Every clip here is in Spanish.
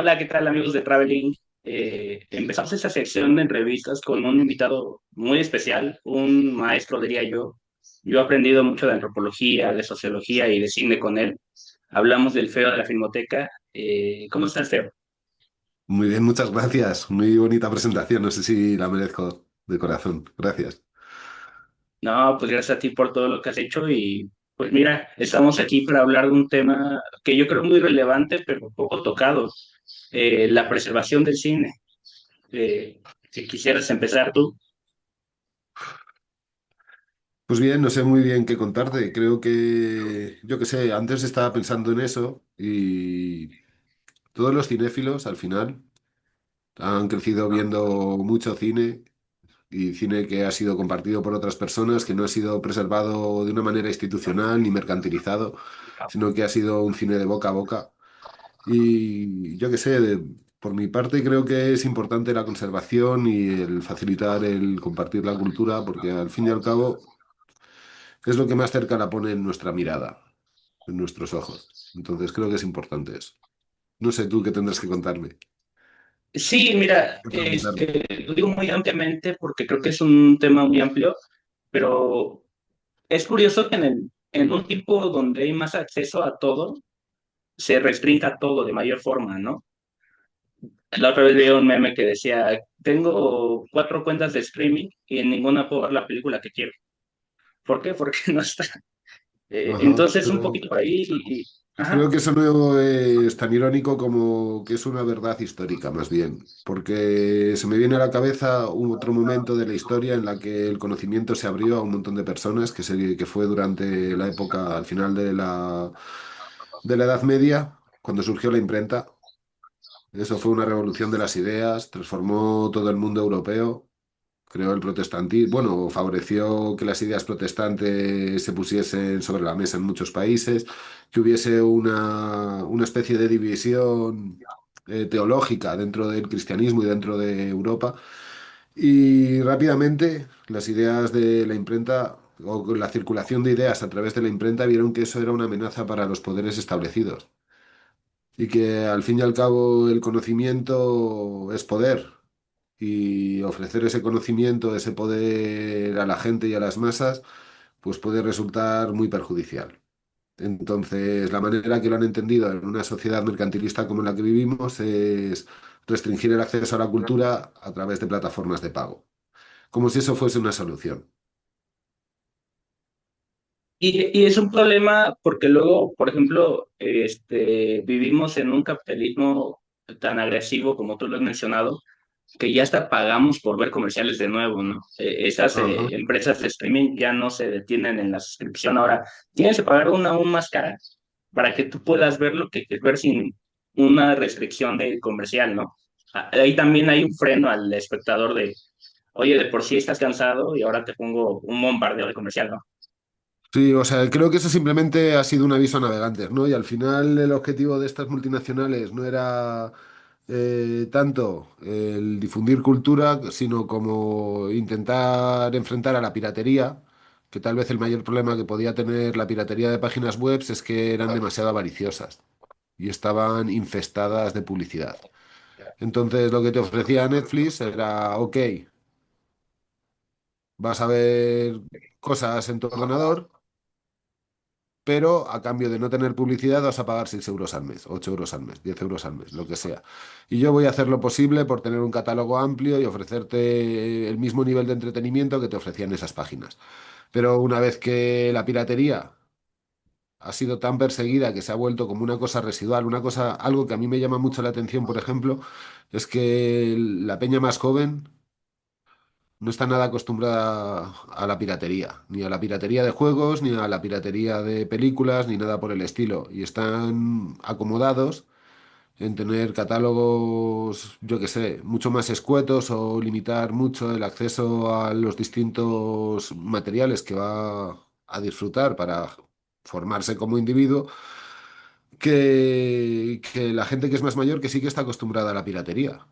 Hola, ¿qué tal amigos de Traveling? Empezamos esta sección de entrevistas con un invitado muy especial, un maestro, diría yo. Yo he aprendido mucho de antropología, de sociología y de cine con él. Hablamos del feo de la Filmoteca. ¿Cómo está el feo? Muy bien, muchas gracias. Muy bonita presentación. No sé si la merezco de corazón. Gracias. No, pues gracias a ti por todo lo que has hecho y pues mira, estamos aquí para hablar de un tema que yo creo muy relevante, pero poco tocado, la preservación del cine. Si quisieras empezar tú. Pues bien, no sé muy bien qué contarte. Creo que, yo qué sé, antes estaba pensando en eso y todos los cinéfilos al final han crecido viendo mucho cine y cine que ha sido compartido por otras personas, que no ha sido preservado de una manera institucional ni mercantilizado, sino que ha sido un cine de boca a boca. Y yo qué sé, por mi parte creo que es importante la conservación y el facilitar el compartir la cultura, porque al fin y al cabo es lo que más cerca la pone en nuestra mirada, en nuestros ojos. Entonces creo que es importante eso. No sé tú qué tendrás que contarme, Sí, mira, qué preguntarme. lo digo muy ampliamente porque creo que es un tema muy amplio, pero es curioso que en un tipo donde hay más acceso a todo, se restrinja todo de mayor forma, ¿no? La otra vez vi un meme que decía, tengo 4 cuentas de streaming y en ninguna puedo ver la película que quiero. ¿Por qué? Porque no está. Ajá, Entonces, un pero poquito por ahí, creo ajá, que eso no es tan irónico como que es una verdad histórica, más bien, porque se me viene a la cabeza un otro momento de la historia en la que el conocimiento se abrió a un montón de personas, que fue durante la época, al final de la Edad Media, cuando surgió la imprenta. Eso fue una revolución de las ideas, transformó todo el mundo europeo, creó el protestantismo, bueno, favoreció que las ideas protestantes se pusiesen sobre la mesa en muchos países, que hubiese una especie de división teológica dentro del cristianismo y dentro de Europa. Y rápidamente las ideas de la imprenta o la circulación de ideas a través de la imprenta vieron que eso era una amenaza para los poderes establecidos y que al fin y al cabo el conocimiento es poder y ofrecer ese conocimiento, ese poder a la gente y a las masas, pues puede resultar muy perjudicial. Entonces, la manera que lo han entendido en una sociedad mercantilista como la que vivimos es restringir el acceso a la cultura a través de plataformas de pago, como si eso fuese una solución. y es un problema porque luego, por ejemplo, vivimos en un capitalismo tan agresivo como tú lo has mencionado, que ya hasta pagamos por ver comerciales de nuevo, ¿no? Esas Ajá. empresas de streaming ya no se detienen en la suscripción. Ahora, tienes que pagar una aún más cara para que tú puedas ver lo que quieres ver sin una restricción de comercial, ¿no? Ahí también hay un freno al espectador de, oye, de por sí estás cansado y ahora te pongo un bombardeo de comercial, ¿no? Sí, o sea, creo que eso simplemente ha sido un aviso a navegantes, ¿no? Y al final el objetivo de estas multinacionales no era tanto el difundir cultura, sino como intentar enfrentar a la piratería, que tal vez el mayor problema que podía tener la piratería de páginas web es que eran demasiado avariciosas y estaban infestadas de publicidad. Entonces lo que te ofrecía Netflix era, ok, vas a ver cosas en tu ordenador, pero a cambio de no tener publicidad vas a pagar 6 euros al mes, 8 euros al mes, 10 euros al mes, lo que sea. Y yo voy a hacer lo posible por tener un catálogo amplio y ofrecerte el mismo nivel de entretenimiento que te ofrecían esas páginas. Pero una vez que la piratería ha sido tan perseguida que se ha vuelto como una cosa residual, una cosa, algo que a mí me llama mucho la atención, por ejemplo, es que la peña más joven no está nada acostumbrada a la piratería, ni a la piratería de juegos, ni a la piratería de películas, ni nada por el estilo. Y están acomodados en tener catálogos, yo qué sé, mucho más escuetos o limitar mucho el acceso a los distintos materiales que va a disfrutar para formarse como individuo, que la gente que es más mayor que sí que está acostumbrada a la piratería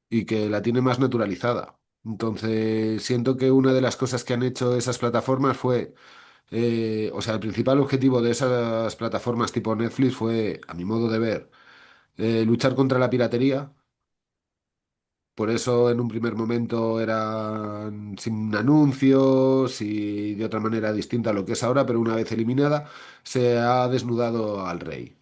y que la tiene más naturalizada. Entonces, siento que una de las cosas que han hecho esas plataformas fue, o sea, el principal objetivo de esas plataformas tipo Netflix fue, a mi modo de ver, luchar contra la piratería. Por eso en un primer momento eran sin anuncios y de otra manera distinta a lo que es ahora, pero una vez eliminada, se ha desnudado al rey.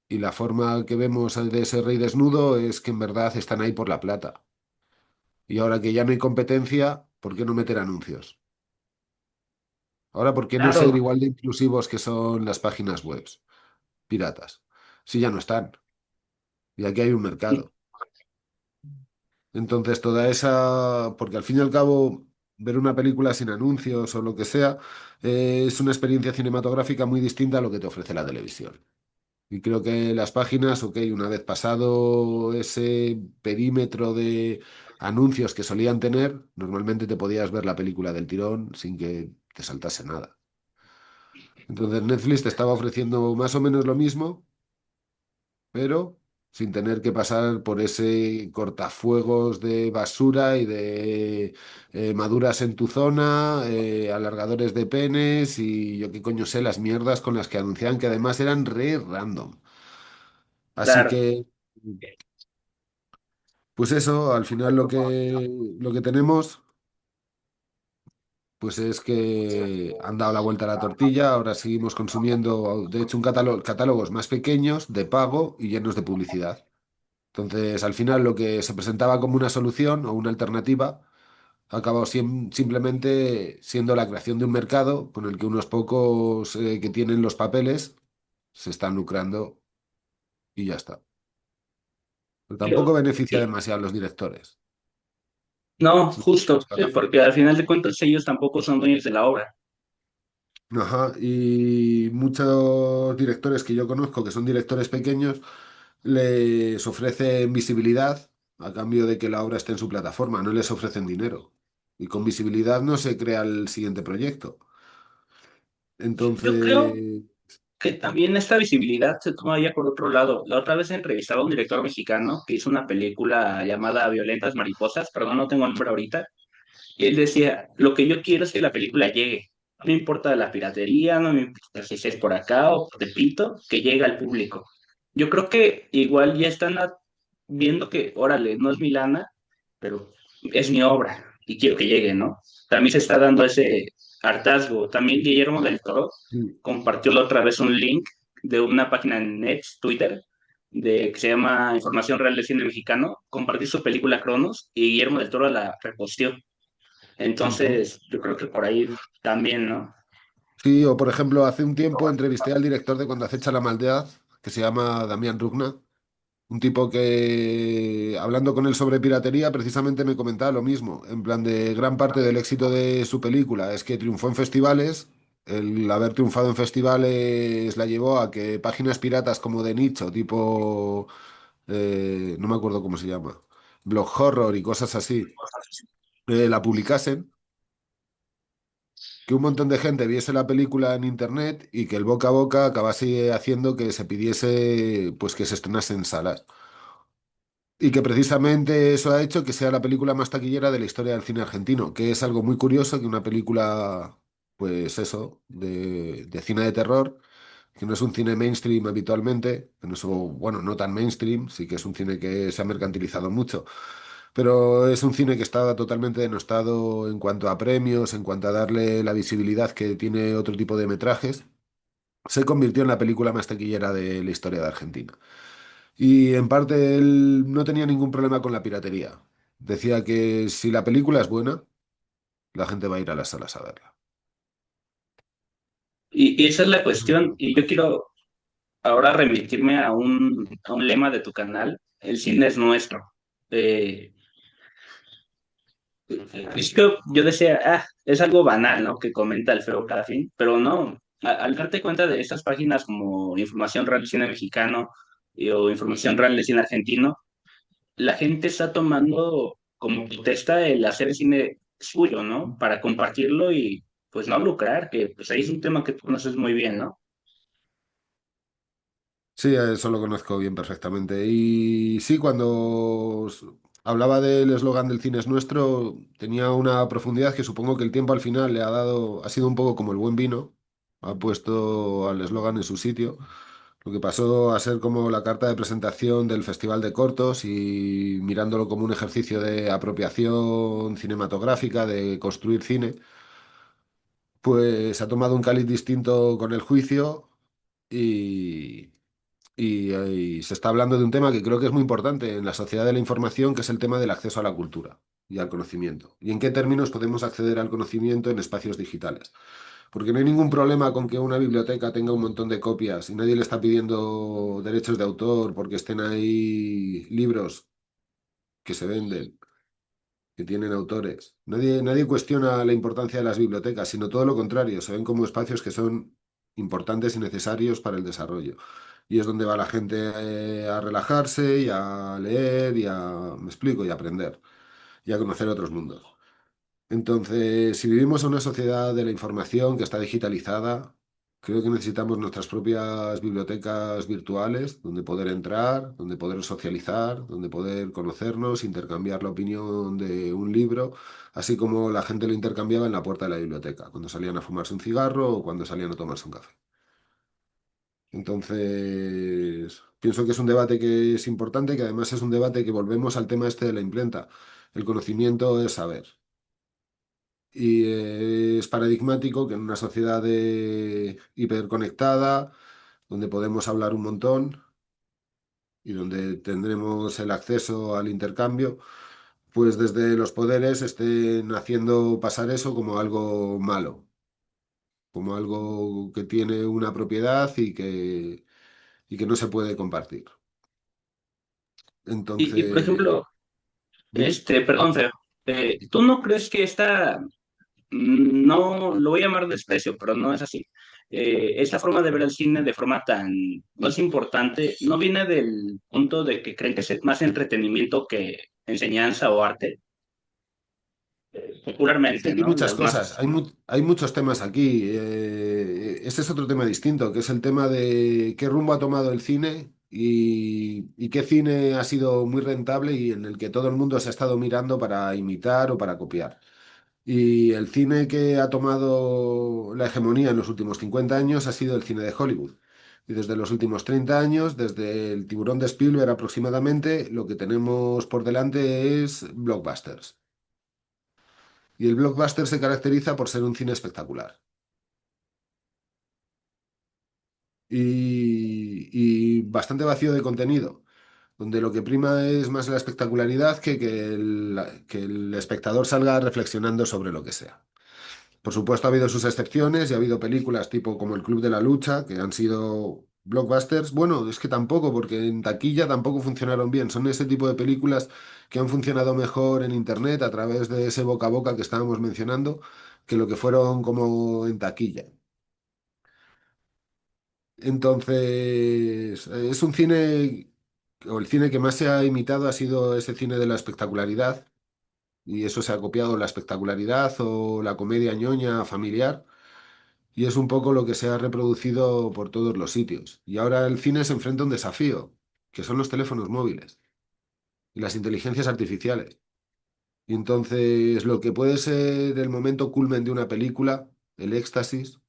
Y la forma que vemos de ese rey desnudo es que en verdad están ahí por la plata. Y ahora que ya no hay competencia, ¿por qué no meter anuncios? Ahora, ¿por qué no ser Claro, igual de inclusivos que son las páginas web piratas? Si ya no están. Y aquí hay un mercado. Entonces, toda esa, porque al fin y al cabo, ver una película sin anuncios o lo que sea, es una experiencia cinematográfica muy distinta a lo que te ofrece la televisión. Y creo que las páginas, ok, una vez pasado ese perímetro de anuncios que solían tener, normalmente te podías ver la película del tirón sin que te saltase nada. Entonces Netflix te estaba ofreciendo más o menos lo mismo, pero sin tener que pasar por ese cortafuegos de basura y de maduras en tu zona, alargadores de penes y yo qué coño sé, las mierdas con las que anunciaban que además eran re random. Así claro. que, pues eso, al final lo que tenemos, pues es que han dado la vuelta a la tortilla, ahora seguimos consumiendo, de hecho, catálogos más pequeños, de pago y llenos de publicidad. Entonces, al final, lo que se presentaba como una solución o una alternativa ha acabado simplemente siendo la creación de un mercado con el que unos pocos que tienen los papeles se están lucrando y ya está. Pero tampoco Pero, beneficia sí, demasiado a los directores. no, Las justo, porque plataformas. al final de cuentas ellos tampoco son dueños de la obra. Ajá, y muchos directores que yo conozco, que son directores pequeños, les ofrecen visibilidad a cambio de que la obra esté en su plataforma, no les ofrecen dinero. Y con visibilidad no se crea el siguiente proyecto. Yo creo Entonces, que también esta visibilidad se toma ya por otro lado. La otra vez entrevistaba a un director mexicano que hizo una película llamada Violentas Mariposas, perdón, no tengo el nombre ahorita, y él decía, lo que yo quiero es que la película llegue. No me importa la piratería, no me importa si es por acá o por Tepito, que llegue al público. Yo creo que igual ya están viendo que, órale, no es mi lana, pero es mi obra y quiero que llegue, ¿no? También se está dando ese hartazgo. También Guillermo del Toro sí, compartió la otra vez un link de una página en X, Twitter, que se llama Información Real del Cine Mexicano, compartió su película Cronos y Guillermo del Toro la reposteó. ujú. Entonces, yo creo que por ahí también, ¿no? Sí, o por ejemplo, hace un tiempo entrevisté al director de Cuando acecha la maldad, que se llama Damián Rugna. Un tipo que, hablando con él sobre piratería, precisamente me comentaba lo mismo. En plan de gran parte del éxito de su película es que triunfó en festivales. El haber triunfado en festivales la llevó a que páginas piratas como de nicho, tipo, no me acuerdo cómo se llama, Blog Horror y cosas así, la publicasen, que un montón de gente viese la película en internet y que el boca a boca acabase haciendo que se pidiese, pues que se estrenase en salas. Y que precisamente eso ha hecho que sea la película más taquillera de la historia del cine argentino, que es algo muy curioso que una película, pues eso, de cine de terror, que no es un cine mainstream habitualmente, que no es, bueno, no tan mainstream, sí que es un cine que se ha mercantilizado mucho, pero es un cine que está totalmente denostado en cuanto a premios, en cuanto a darle la visibilidad que tiene otro tipo de metrajes. Se convirtió en la película más taquillera de la historia de Argentina. Y en parte él no tenía ningún problema con la piratería. Decía que si la película es buena, la gente va a ir a las salas a verla. Y esa es la Eso es cuestión. lo Y yo quiero ahora remitirme a un lema de tu canal, el cine es nuestro. Eh, es que yo decía, es algo banal, ¿no? Que comenta el feo cada fin, pero no. Al darte cuenta de estas páginas como Información Real del Cine Mexicano o Información Real del Cine Argentino, la gente está tomando como protesta el hacer el cine suyo, ¿no? Para compartirlo y pues no lucrar, que pues ahí es un tema que tú conoces muy bien, ¿no? Sí, eso lo conozco bien perfectamente. Y sí, cuando hablaba del eslogan del cine es nuestro, tenía una profundidad que supongo que el tiempo al final le ha dado, ha sido un poco como el buen vino, ha puesto al eslogan en su sitio. Lo que pasó a ser como la carta de presentación del Festival de Cortos y mirándolo como un ejercicio de apropiación cinematográfica, de construir cine, pues ha tomado un caliz distinto con el juicio y, y se está hablando de un tema que creo que es muy importante en la sociedad de la información, que es el tema del acceso a la cultura y al conocimiento. ¿Y en qué términos podemos acceder al conocimiento en espacios digitales? Porque no hay ningún problema con que una biblioteca tenga un montón de copias y nadie le está pidiendo derechos de autor porque estén ahí libros que se venden, que tienen autores. Nadie cuestiona la importancia de las bibliotecas, sino todo lo contrario, se ven como espacios que son importantes y necesarios para el desarrollo. Y es donde va la gente a relajarse y a leer y a, me explico, y a aprender y a conocer otros mundos. Entonces, si vivimos en una sociedad de la información que está digitalizada, creo que necesitamos nuestras propias bibliotecas virtuales donde poder entrar, donde poder socializar, donde poder conocernos, intercambiar la opinión de un libro, así como la gente lo intercambiaba en la puerta de la biblioteca, cuando salían a fumarse un cigarro o cuando salían a tomarse un café. Entonces, pienso que es un debate que es importante, que además es un debate que volvemos al tema este de la imprenta. El conocimiento es saber. Y es paradigmático que en una sociedad hiperconectada, donde podemos hablar un montón y donde tendremos el acceso al intercambio, pues desde los poderes estén haciendo pasar eso como algo malo, como algo que tiene una propiedad y que no se puede compartir. Por Entonces, ejemplo, dime. perdón, Fer, ¿tú no crees que esta, no lo voy a llamar desprecio, pero no es así? Esta forma de ver el cine de forma tan, no es importante, no viene del punto de que creen que es más entretenimiento que enseñanza o arte, Es que popularmente, hay ¿no? muchas Las cosas, masas. hay muchos temas aquí. Este es otro tema distinto, que es el tema de qué rumbo ha tomado el cine y qué cine ha sido muy rentable y en el que todo el mundo se ha estado mirando para imitar o para copiar. Y el cine que ha tomado la hegemonía en los últimos 50 años ha sido el cine de Hollywood. Y desde los últimos 30 años, desde el Tiburón de Spielberg aproximadamente, lo que tenemos por delante es blockbusters. Y el blockbuster se caracteriza por ser un cine espectacular y bastante vacío de contenido, donde lo que prima es más la espectacularidad que el espectador salga reflexionando sobre lo que sea. Por supuesto, ha habido sus excepciones y ha habido películas tipo como El Club de la Lucha, que han sido blockbusters. Bueno, es que tampoco, porque en taquilla tampoco funcionaron bien. Son ese tipo de películas que han funcionado mejor en Internet a través de ese boca a boca que estábamos mencionando, que lo que fueron como en taquilla. Entonces, es un cine, o el cine que más se ha imitado ha sido ese cine de la espectacularidad, y eso se ha copiado la espectacularidad o la comedia ñoña familiar. Y es un poco lo que se ha reproducido por todos los sitios. Y ahora el cine se enfrenta a un desafío, que son los teléfonos móviles y las inteligencias artificiales. Y entonces lo que puede ser el momento culmen de una película, el éxtasis,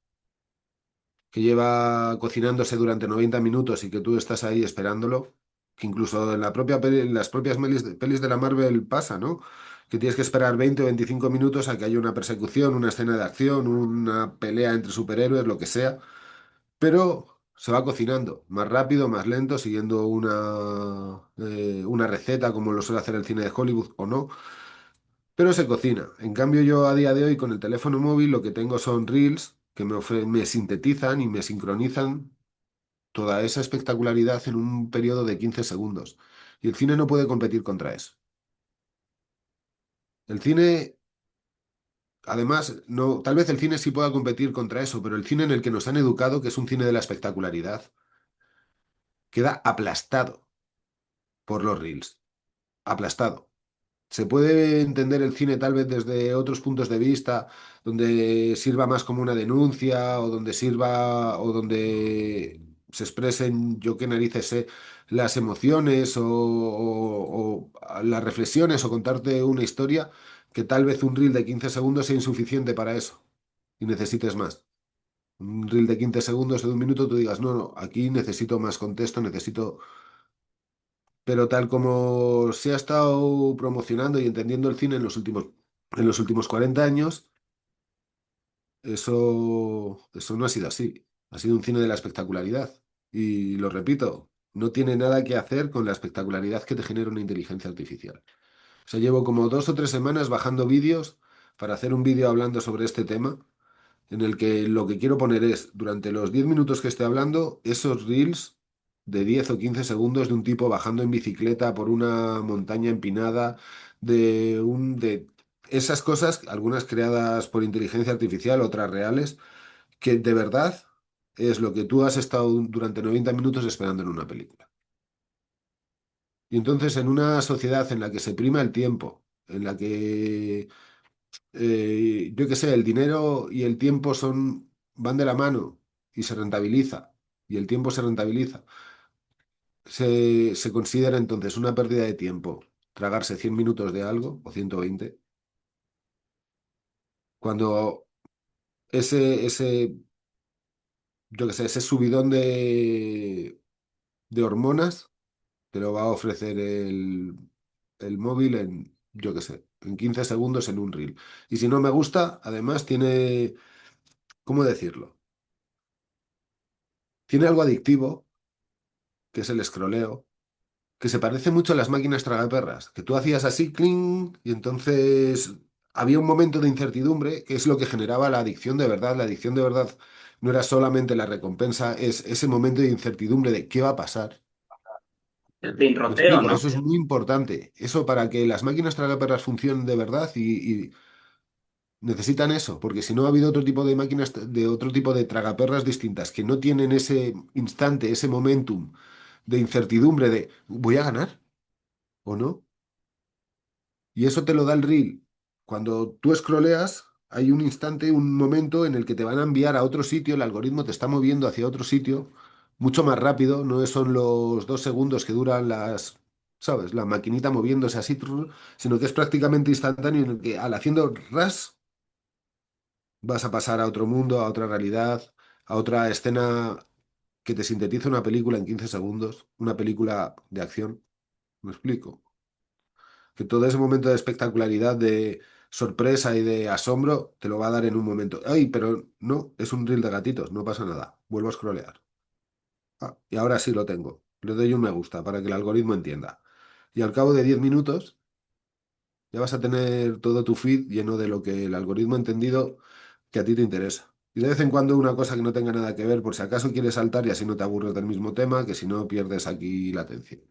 que lleva cocinándose durante 90 minutos y que tú estás ahí esperándolo, que incluso en en las propias pelis de la Marvel pasa, ¿no? Que tienes que esperar 20 o 25 minutos a que haya una persecución, una escena de acción, una pelea entre superhéroes, lo que sea, pero se va cocinando, más rápido, más lento, siguiendo una receta como lo suele hacer el cine de Hollywood o no, pero se cocina. En cambio, yo a día de hoy con el teléfono móvil lo que tengo son reels que me sintetizan y me sincronizan toda esa espectacularidad en un periodo de 15 segundos. Y el cine no puede competir contra eso. El cine, además, no, tal vez el cine sí pueda competir contra eso, pero el cine en el que nos han educado, que es un cine de la espectacularidad, queda aplastado por los reels. Aplastado. Se puede entender el cine tal vez desde otros puntos de vista, donde sirva más como una denuncia o donde sirva o donde se expresen, yo qué narices sé, las emociones o las reflexiones o contarte una historia, que tal vez un reel de 15 segundos sea insuficiente para eso y necesites más. Un reel de 15 segundos o de un minuto, tú digas, no, no, aquí necesito más contexto, necesito... Pero tal como se ha estado promocionando y entendiendo el cine en los últimos 40 años, eso no ha sido así. Ha sido un cine de la espectacularidad. Y lo repito, no tiene nada que hacer con la espectacularidad que te genera una inteligencia artificial. O sea, llevo como 2 o 3 semanas bajando vídeos para hacer un vídeo hablando sobre este tema, en el que lo que quiero poner es, durante los 10 minutos que esté hablando, esos reels de 10 o 15 segundos de un tipo bajando en bicicleta por una montaña empinada, de esas cosas, algunas creadas por inteligencia artificial, otras reales, que de verdad es lo que tú has estado durante 90 minutos esperando en una película. Y entonces, en una sociedad en la que se prima el tiempo, en la que yo qué sé, el dinero y el tiempo van de la mano y se rentabiliza, y el tiempo se rentabiliza. Se considera entonces una pérdida de tiempo tragarse 100 minutos de algo, o 120 cuando yo qué sé, ese subidón de hormonas te lo va a ofrecer el móvil en, yo qué sé, en 15 segundos en un reel. Y si no me gusta, además tiene, ¿cómo decirlo? Tiene algo adictivo, que es el escroleo, que se parece mucho a las máquinas tragaperras, que tú hacías así, cling, y entonces había un momento de incertidumbre, que es lo que generaba la adicción de verdad. La adicción de verdad no era solamente la recompensa, es ese momento de incertidumbre de qué va a pasar. El Me pinroteo, explico, ¿no? eso es muy importante. Eso para que las máquinas tragaperras funcionen de verdad y necesitan eso, porque si no ha habido otro tipo de máquinas, de otro tipo de tragaperras distintas que no tienen ese instante, ese momentum de incertidumbre de ¿voy a ganar o no? Y eso te lo da el reel. Cuando tú scrolleas, hay un instante, un momento en el que te van a enviar a otro sitio, el algoritmo te está moviendo hacia otro sitio mucho más rápido, no son los 2 segundos que duran ¿sabes? La maquinita moviéndose así, sino que es prácticamente instantáneo en el que al haciendo ras vas a pasar a otro mundo, a otra realidad, a otra escena que te sintetiza una película en 15 segundos, una película de acción. ¿Me explico? Que todo ese momento de espectacularidad, de sorpresa y de asombro, te lo va a dar en un momento. Ay, pero no, es un reel de gatitos, no pasa nada. Vuelvo a scrollear. Ah, y ahora sí lo tengo. Le doy un me gusta para que el algoritmo entienda. Y al cabo de 10 minutos ya vas a tener todo tu feed lleno de lo que el algoritmo ha entendido que a ti te interesa. Y de vez en cuando una cosa que no tenga nada que ver, por si acaso quieres saltar y así no te aburres del mismo tema, que si no pierdes aquí la atención.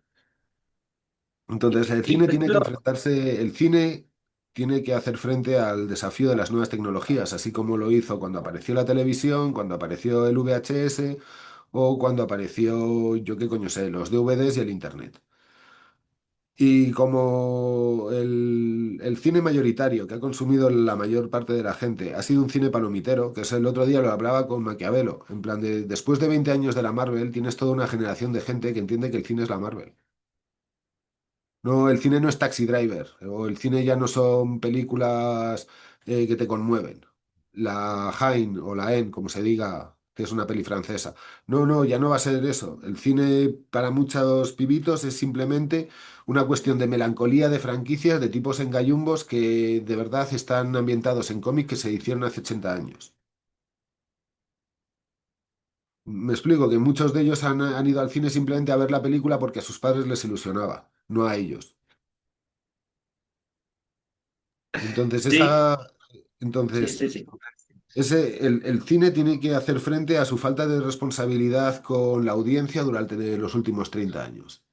Entonces, Y por ejemplo, el cine tiene que hacer frente al desafío de las nuevas tecnologías, así como lo hizo cuando apareció la televisión, cuando apareció el VHS o cuando apareció, yo qué coño sé, los DVDs y el Internet. Y como el cine mayoritario que ha consumido la mayor parte de la gente ha sido un cine palomitero, que es el otro día lo hablaba con Maquiavelo, en plan de después de 20 años de la Marvel, tienes toda una generación de gente que entiende que el cine es la Marvel. No, el cine no es Taxi Driver, o el cine ya no son películas que te conmueven. La Haine o la En, como se diga, que es una peli francesa. No, no, ya no va a ser eso. El cine para muchos pibitos es simplemente una cuestión de melancolía de franquicias de tipos engallumbos que de verdad están ambientados en cómics que se hicieron hace 80 años. Me explico que muchos de ellos han ido al cine simplemente a ver la película porque a sus padres les ilusionaba, no a ellos. Entonces, sí, esa, sí, entonces, sí, sí. el cine tiene que hacer frente a su falta de responsabilidad con la audiencia durante los últimos 30 años,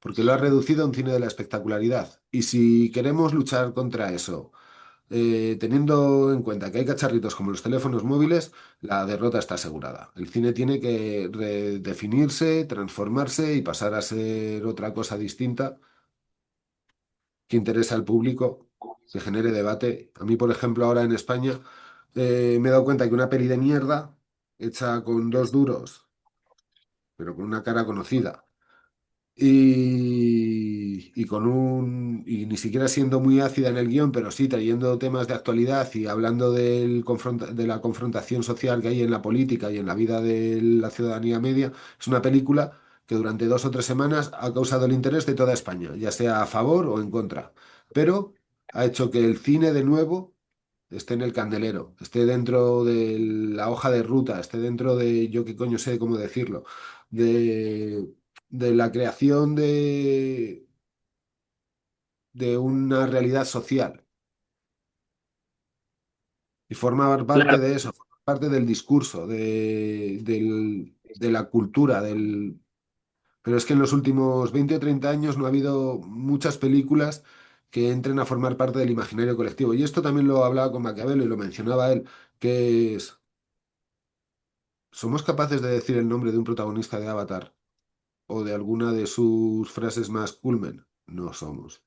porque lo ha reducido a un cine de la espectacularidad. Y si queremos luchar contra eso, teniendo en cuenta que hay cacharritos como los teléfonos móviles, la derrota está asegurada. El cine tiene que redefinirse, transformarse y pasar a ser otra cosa distinta que interese al público, que genere debate. A mí, por ejemplo, ahora en España me he dado cuenta que una peli de mierda, hecha con dos duros, pero con una cara conocida, y con y ni siquiera siendo muy ácida en el guión, pero sí trayendo temas de actualidad y hablando de la confrontación social que hay en la política y en la vida de la ciudadanía media, es una película que durante 2 o 3 semanas ha causado el interés de toda España, ya sea a favor o en contra, pero ha hecho que el cine de nuevo esté en el candelero, esté dentro de la hoja de ruta, esté dentro de, yo qué coño sé cómo decirlo, de, de la creación de una realidad social y formar Claro, parte de eso, formar parte del discurso, de la cultura, Pero es que en los últimos 20 o 30 años no ha habido muchas películas que entren a formar parte del imaginario colectivo. Y esto también lo hablaba con Maquiavelo y lo mencionaba él, que es, ¿somos capaces de decir el nombre de un protagonista de Avatar o de alguna de sus frases más culmen? No somos.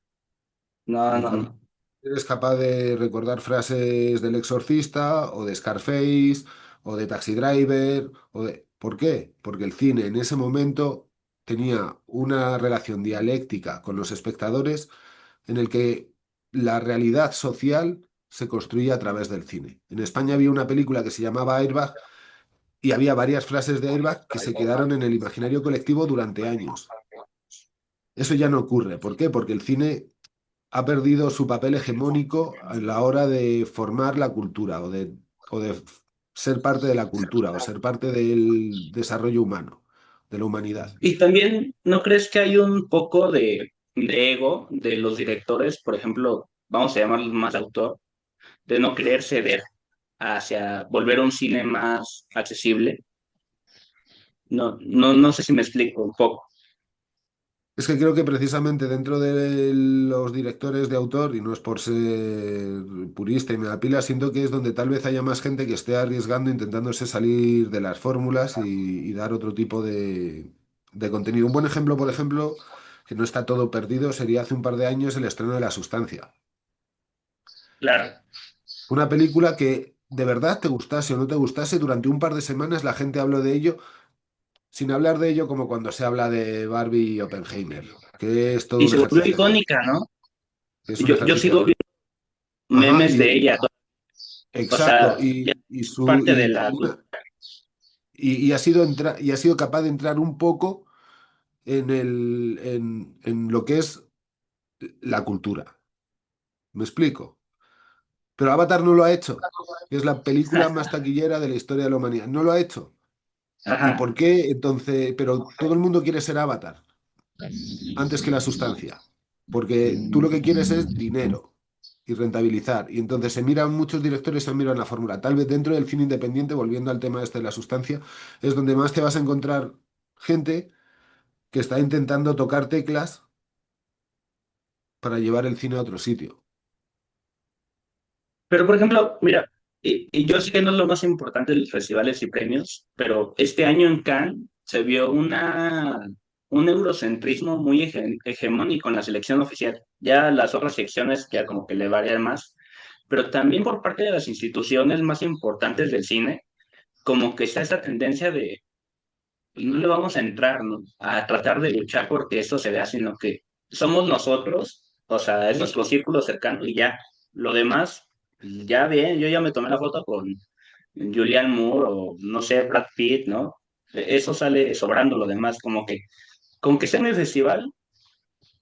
no, Ni no, cuando no. eres capaz de recordar frases del Exorcista o de Scarface o de Taxi Driver o de... ¿Por qué? Porque el cine en ese momento tenía una relación dialéctica con los espectadores en el que la realidad social se construía a través del cine. En España había una película que se llamaba Airbag y había varias frases de Airbag que se quedaron en el imaginario colectivo durante años. Eso ya no ocurre. ¿Por qué? Porque el cine ha perdido su papel hegemónico a la hora de formar la cultura o de ser parte de la cultura o ser parte del desarrollo humano, de la humanidad. Y también, ¿no crees que hay un poco de ego de los directores, por ejemplo, vamos a llamarlos más autor, de no querer ceder hacia volver a un cine más accesible? No, no, no sé si me explico un poco. Es que creo que precisamente dentro de los directores de autor, y no es por ser purista y me da pila, siento que es donde tal vez haya más gente que esté arriesgando, intentándose salir de las fórmulas y dar otro tipo de contenido. Un buen ejemplo, por ejemplo, que no está todo perdido, sería hace un par de años el estreno de La Sustancia. Claro. Una película que de verdad te gustase o no te gustase, durante un par de semanas la gente habló de ello, sin hablar de ello como cuando se habla de Barbie y Oppenheimer, que es todo Y un se volvió ejercicio creativo. icónica, ¿no? Es un Yo ejercicio sigo creativo. viendo Ajá, memes de ella, o exacto. sea, ya parte de la... Y ha sido y ha sido capaz de entrar un poco en lo que es la cultura. ¿Me explico? Pero Avatar no lo ha hecho, que es la película más taquillera de la historia de la humanidad. No lo ha hecho. ¿Y Ajá. por qué entonces? Pero todo el mundo quiere ser Avatar antes que la sustancia, porque tú lo que quieres es dinero y rentabilizar. Y entonces se miran muchos directores, se miran la fórmula. Tal vez dentro del cine independiente, volviendo al tema este de la sustancia, es donde más te vas a encontrar gente que está intentando tocar teclas para llevar el cine a otro sitio. Pero, por ejemplo, mira, y yo sé que no es lo más importante de los festivales y premios, pero este año en Cannes se vio un eurocentrismo muy hegemónico en la selección oficial. Ya las otras secciones ya como que le varían más, pero también por parte de las instituciones más importantes del cine, como que está esa tendencia de no le vamos a entrar, ¿no? A tratar de luchar porque esto se vea, sino que somos nosotros, o sea, es nuestro círculo cercano y ya. Lo demás, ya bien, yo ya me tomé la foto con Julianne Moore o no sé, Brad Pitt, ¿no? Eso sale sobrando lo demás, como que con que sea en el festival,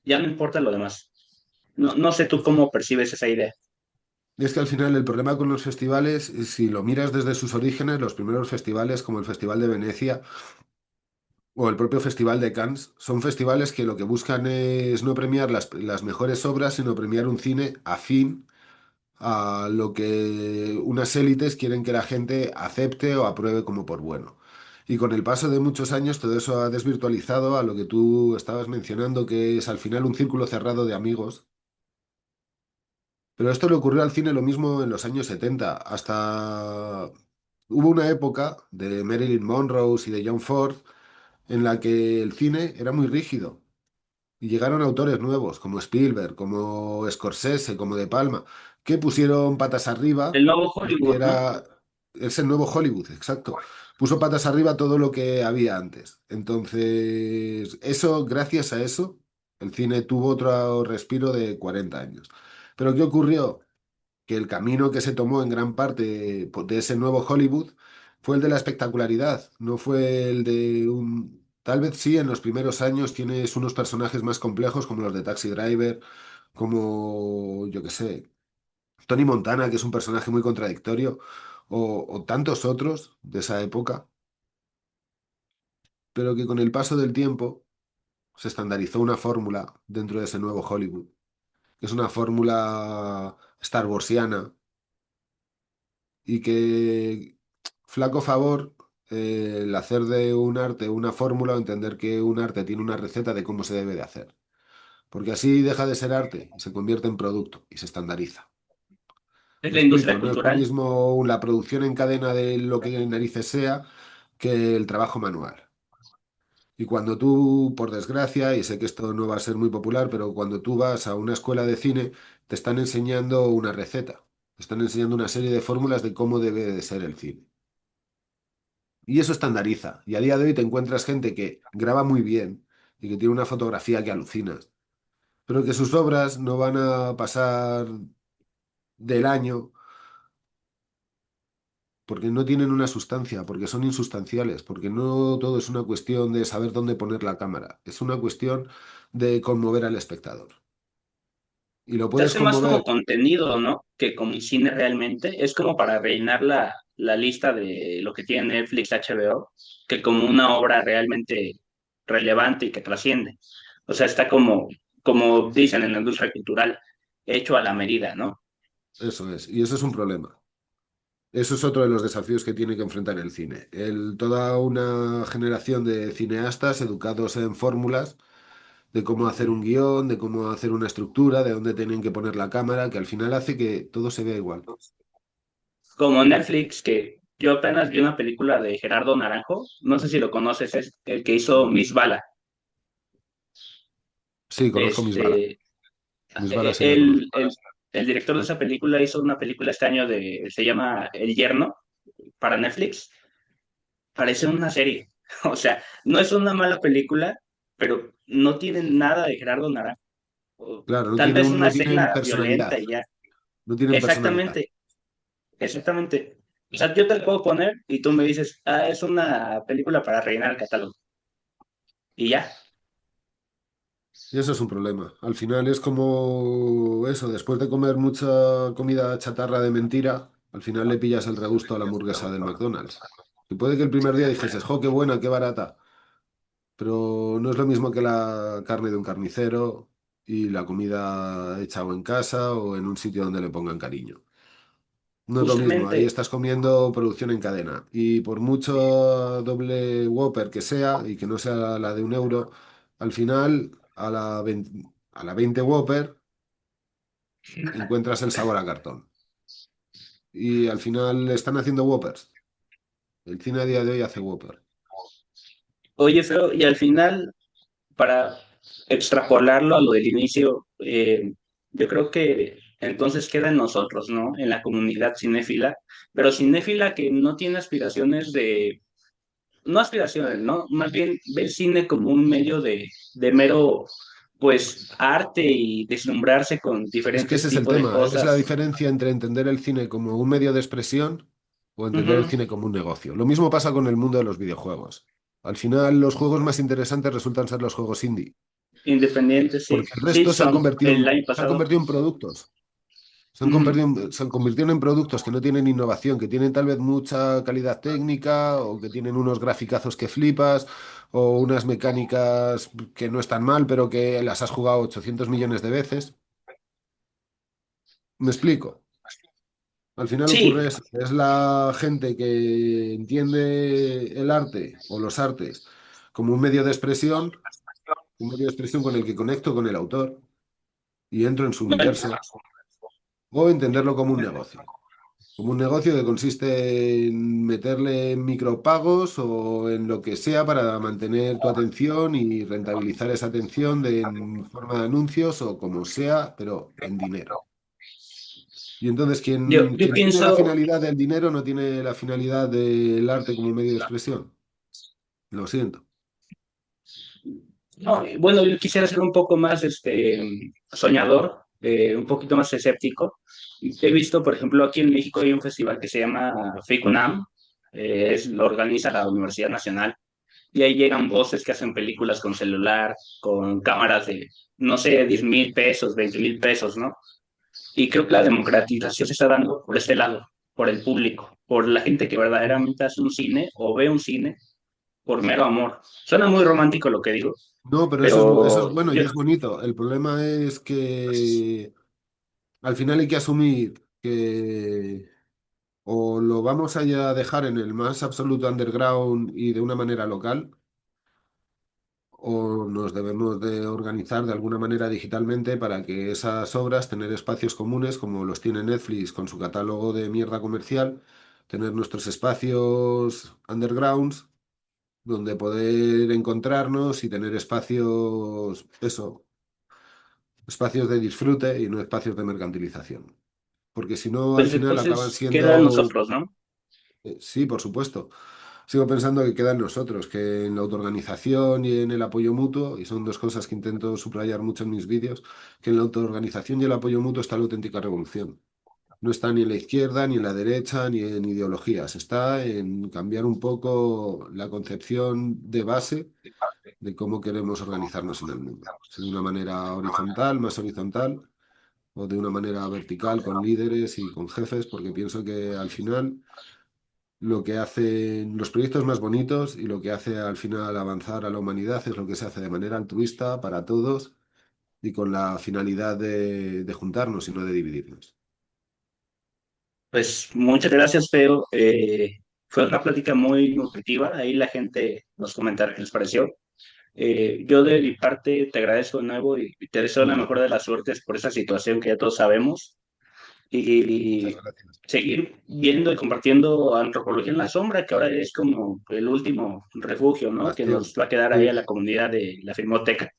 ya no importa lo demás. No, no sé tú cómo percibes esa idea. Y es que al final el problema con los festivales, si lo miras desde sus orígenes, los primeros festivales como el Festival de Venecia o el propio Festival de Cannes, son festivales que lo que buscan es no premiar las mejores obras, sino premiar un cine afín a lo que unas élites quieren que la gente acepte o apruebe como por bueno. Y con el paso de muchos años todo eso ha desvirtualizado a lo que tú estabas mencionando, que es al final un círculo cerrado de amigos. Pero esto le ocurrió al cine lo mismo en los años 70. Hasta hubo una época de Marilyn Monroe y de John Ford en la que el cine era muy rígido. Y llegaron autores nuevos, como Spielberg, como Scorsese, como De Palma, que pusieron patas arriba El nuevo lo que Hollywood, ¿no? era... Es el nuevo Hollywood, exacto. Puso patas arriba todo lo que había antes. Entonces, eso, gracias a eso. El cine tuvo otro respiro de 40 años. Pero ¿qué ocurrió? Que el camino que se tomó en gran parte de ese nuevo Hollywood fue el de la espectacularidad, no fue el de un... Tal vez sí, en los primeros años tienes unos personajes más complejos como los de Taxi Driver, como, yo qué sé, Tony Montana, que es un personaje muy contradictorio, o tantos otros de esa época, pero que con el paso del tiempo se estandarizó una fórmula dentro de ese nuevo Hollywood, que es una fórmula Star Warsiana y que flaco favor el hacer de un arte una fórmula o entender que un arte tiene una receta de cómo se debe de hacer. Porque así deja de ser arte y se convierte en producto y se estandariza. Es Me la explico, industria no es lo cultural. mismo la producción en cadena de lo que narices sea que el trabajo manual. Y cuando tú, por desgracia, y sé que esto no va a ser muy popular, pero cuando tú vas a una escuela de cine, te están enseñando una receta, te están enseñando una serie de fórmulas de cómo debe de ser el cine. Y eso estandariza. Y a día de hoy te encuentras gente que graba muy bien y que tiene una fotografía que alucinas, pero que sus obras no van a pasar del año porque no tienen una sustancia, porque son insustanciales, porque no todo es una cuestión de saber dónde poner la cámara, es una cuestión de conmover al espectador. Y lo Se puedes hace más como conmover, contenido, ¿no? Que como cine realmente. Es como para rellenar la lista de lo que tiene Netflix, HBO, que como una obra realmente relevante y que trasciende. O sea, está como dicen en la industria cultural, hecho a la medida, ¿no? eso es, y eso es un problema. Eso es otro de los desafíos que tiene que enfrentar el cine. Toda una generación de cineastas educados en fórmulas de cómo hacer un guión, de cómo hacer una estructura, de dónde tienen que poner la cámara, que al final hace que todo se vea igual. Como Netflix, que yo apenas vi una película de Gerardo Naranjo, no sé si lo conoces, es el que hizo Miss Bala. Sí, conozco mis balas. Este, Mis balas sí la conozco. el director de esa película hizo una película este año se llama El Yerno para Netflix. Parece una serie. O sea, no es una mala película, pero no tiene nada de Gerardo Naranjo. O Claro, tal vez una no tienen escena violenta personalidad. y ya. No tienen personalidad. Exactamente, exactamente. O sea, yo te lo puedo poner y tú me dices, ah, es una película para rellenar el catálogo. Y ya. Y eso es un problema. Al final es como eso, después de comer mucha comida chatarra de mentira, al final le pillas el regusto a la hamburguesa del McDonald's. Y puede que el primer día dijeses, ¡jo, qué buena, qué barata! Pero no es lo mismo que la carne de un carnicero y la comida hecha o en casa o en un sitio donde le pongan cariño. No es lo mismo, ahí Justamente, estás comiendo producción en cadena. Y por mucho doble Whopper que sea, y que no sea la de 1 euro, al final a la 20 Whopper encuentras el sabor a cartón. Y al final están haciendo Whoppers. El cine a día de hoy hace Whopper. oye, feo, y al final, para extrapolarlo a lo del inicio, yo creo que entonces queda en nosotros, ¿no? En la comunidad cinéfila, pero cinéfila que no tiene aspiraciones no aspiraciones, ¿no? Más bien ve el cine como un medio de mero, pues, arte y deslumbrarse con Es que diferentes ese es el tipos de tema, es la cosas. diferencia entre entender el cine como un medio de expresión o entender el Ujú. cine como un negocio. Lo mismo pasa con el mundo de los videojuegos. Al final, los juegos más interesantes resultan ser los juegos indie, Independientes, sí. porque el resto Silson, el año se han pasado. convertido en productos. Ujú. Se convirtieron en productos que no tienen innovación, que tienen tal vez mucha calidad técnica o que tienen unos graficazos que flipas o unas mecánicas que no están mal, pero que las has jugado 800 millones de veces. ¿Me explico? Al final Sí, ocurre eso. Es la gente que entiende el arte o los artes como un medio de expresión con el que conecto con el autor y entro en su bueno, universo, o entenderlo como un negocio que consiste en meterle micropagos o en lo que sea para mantener tu atención y rentabilizar esa atención en forma de anuncios o como sea, pero en dinero. Y entonces, yo quien tiene la pienso, finalidad del dinero no tiene la finalidad del arte como medio de expresión. Lo siento. No, bueno, yo quisiera ser un poco más soñador, un poquito más escéptico. He visto, por ejemplo, aquí en México hay un festival que se llama FICUNAM, lo organiza la Universidad Nacional, y ahí llegan voces que hacen películas con celular, con cámaras de, no sé, 10,000 pesos, 20,000 pesos, ¿no? Y creo que la democratización se está dando por este lado, por el público, por la gente que verdaderamente hace un cine o ve un cine por mero amor. Suena muy romántico lo que digo, No, pero eso es pero bueno y yo, es bonito. El problema es que al final hay que asumir que o lo vamos a ya dejar en el más absoluto underground y de una manera local, o nos debemos de organizar de alguna manera digitalmente para que esas obras, tener espacios comunes como los tiene Netflix con su catálogo de mierda comercial, tener nuestros espacios undergrounds donde poder encontrarnos y tener espacios, eso, espacios de disfrute y no espacios de mercantilización. Porque si no, al pues final acaban entonces quedan siendo, nosotros, ¿no? sí, por supuesto. Sigo pensando que queda en nosotros, que en la autoorganización y en el apoyo mutuo, y son dos cosas que intento subrayar mucho en mis vídeos, que en la autoorganización y el apoyo mutuo está la auténtica revolución. No está ni en la izquierda, ni en la derecha, ni en ideologías. Está en cambiar un poco la concepción de base de cómo queremos organizarnos en el mundo. Si de una manera horizontal, más horizontal, o de una manera vertical, con líderes y con jefes, porque pienso que al final lo que hacen los proyectos más bonitos y lo que hace al final avanzar a la humanidad es lo que se hace de manera altruista para todos y con la finalidad de juntarnos y no de dividirnos. Pues muchas gracias, Feo. Fue una plática muy nutritiva. Ahí la gente nos comentará qué les pareció. Yo de mi parte te agradezco de nuevo y te deseo la Muy mejor bien, de las suertes por esa situación que ya todos sabemos. muchas Y gracias. seguir viendo y compartiendo antropología en la sombra, que ahora es como el último refugio, ¿no? Que nos Bastión. va a quedar ahí a Sí. la comunidad de la Filmoteca.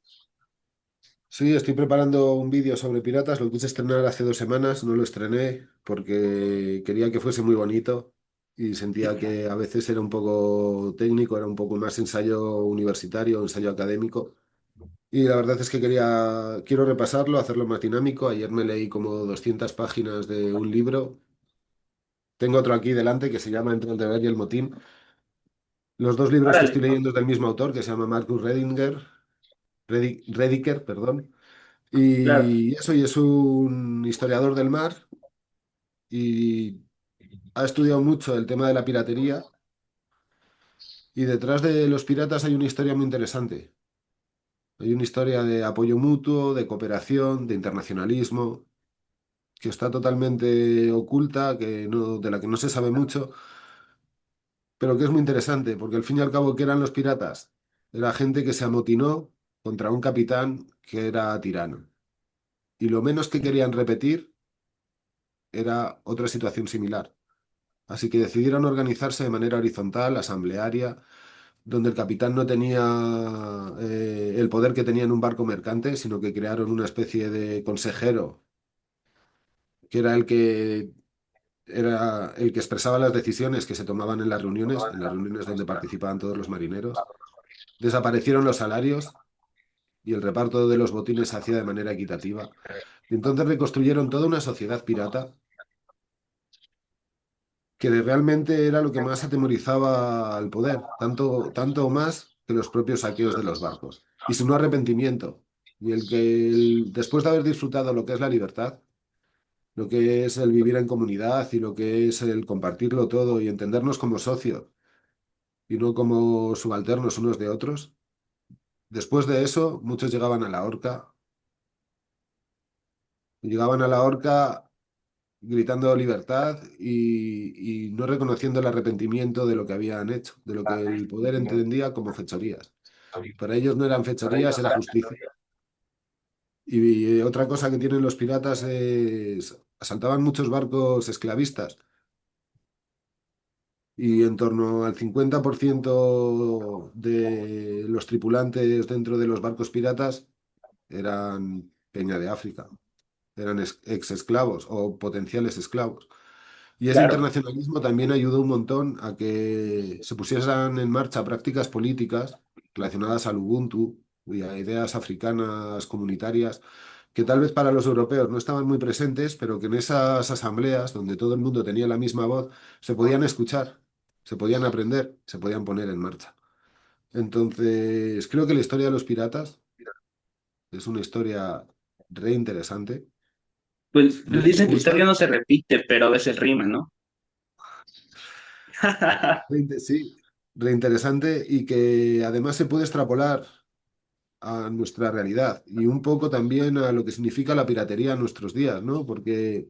Sí, estoy preparando un vídeo sobre piratas. Lo quise estrenar hace 2 semanas, no lo estrené porque quería que fuese muy bonito y sentía que a veces era un poco técnico, era un poco más ensayo universitario, ensayo académico. Y la verdad es que quiero repasarlo, hacerlo más dinámico. Ayer me leí como 200 páginas de un libro. Tengo otro aquí delante que se llama Entre el deber y el motín. Los dos libros que Órale, estoy leyendo es del mismo autor, que se llama Marcus Rediker, perdón. claro. Y eso, y es un historiador del mar y ha estudiado mucho el tema de la piratería. Y detrás de los piratas hay una historia muy interesante. Hay una historia de apoyo mutuo, de cooperación, de internacionalismo, que está totalmente oculta, de la que no se sabe mucho, pero que es muy interesante, porque al fin y al cabo, ¿qué eran los piratas? Era gente que se amotinó contra un capitán que era tirano. Y lo menos que querían repetir era otra situación similar. Así que decidieron organizarse de manera horizontal, asamblearia, donde el capitán no tenía el poder que tenía en un barco mercante, sino que crearon una especie de consejero, que era el que expresaba las decisiones que se tomaban en las reuniones donde participaban todos los marineros. Desaparecieron los salarios y el reparto de los botines se hacía de manera equitativa. Y entonces reconstruyeron toda una sociedad pirata que realmente era lo que más atemorizaba al poder, tanto o más que los propios saqueos de los barcos. Y sin un arrepentimiento. Y después de haber disfrutado lo que es la libertad, lo que es el vivir en comunidad y lo que es el compartirlo todo y entendernos como socios y no como subalternos unos de otros. Después de eso, muchos llegaban a la horca gritando libertad y no reconociendo el arrepentimiento de lo que habían hecho, de lo que el poder entendía como fechorías. Para ellos no eran fechorías, era justicia. Y otra cosa que tienen los piratas es, asaltaban muchos barcos esclavistas y en torno al 50% de los tripulantes dentro de los barcos piratas eran Peña de África, eran ex esclavos o potenciales esclavos. Y ese Claro. internacionalismo también ayudó un montón a que se pusieran en marcha prácticas políticas relacionadas al Ubuntu. y a ideas africanas comunitarias que tal vez para los europeos no estaban muy presentes, pero que en esas asambleas donde todo el mundo tenía la misma voz, se podían escuchar, se podían aprender, se podían poner en marcha. Entonces, creo que la historia de los piratas es una historia re interesante, Pues re dicen que la historia culta, no se repite, pero a veces rima, ¿no? sí, re interesante y que además se puede extrapolar a nuestra realidad y un poco también a lo que significa la piratería en nuestros días, ¿no? Porque,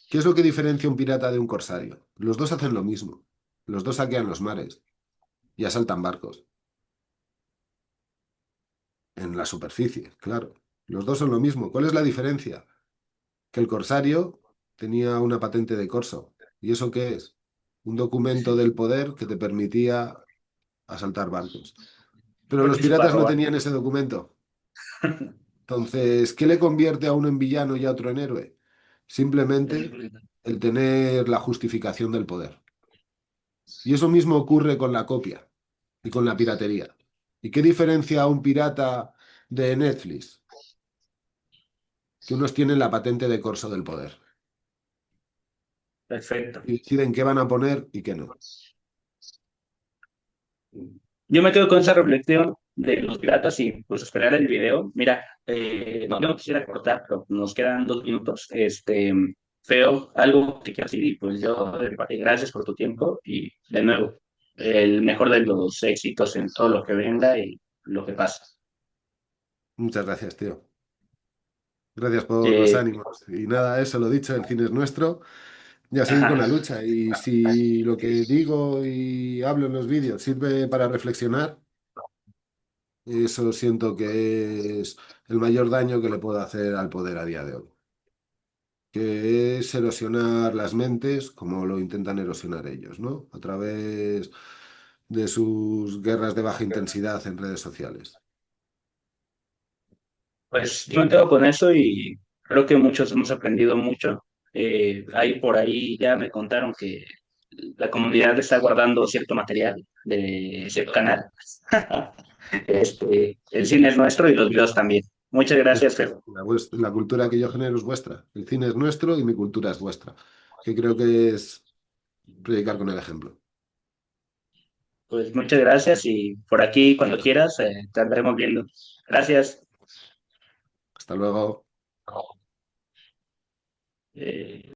¿qué es lo que diferencia un pirata de un corsario? Los dos hacen lo mismo. Los dos saquean los mares y asaltan barcos en la superficie, claro. Los dos son lo mismo. ¿Cuál es la diferencia? Que el corsario tenía una patente de corso. ¿Y eso qué es? Un documento del poder que te permitía asaltar barcos. Pero los Permiso para piratas no robar. tenían ese documento. Entonces, ¿qué le convierte a uno en villano y a otro en héroe? Simplemente el tener la justificación del poder. Y eso mismo ocurre con la copia y con la piratería. ¿Y qué diferencia a un pirata de Netflix? Que unos tienen la patente de corso del poder Perfecto. y deciden qué van a poner y qué no. Yo me quedo con esa reflexión de los piratas y pues esperar el video. Mira, no, yo no quisiera cortar, pero nos quedan 2 minutos. Feo, algo que quiero decir y pues yo de mi parte, gracias por tu tiempo y de nuevo, el mejor de los éxitos en todo lo que venga y lo que pasa. Muchas gracias, tío. Gracias por los Eh, ánimos. Y nada, eso lo dicho, el cine es nuestro. Y a seguir con la ajá, lucha. Y si lo que digo y hablo en los vídeos sirve para reflexionar, eso siento que es el mayor daño que le puedo hacer al poder a día de hoy, que es erosionar las mentes como lo intentan erosionar ellos, ¿no? A través de sus guerras de baja intensidad en redes sociales. pues yo me quedo con eso y creo que muchos hemos aprendido mucho. Ahí por ahí ya me contaron que la comunidad está guardando cierto material de cierto canal. El cine es nuestro y los videos también. Muchas gracias, Fer. La cultura que yo genero es vuestra, el cine es nuestro y mi cultura es vuestra, que creo que es predicar con el ejemplo. Pues muchas gracias y por aquí cuando quieras te andaremos viendo. Gracias. Hasta luego. Eh,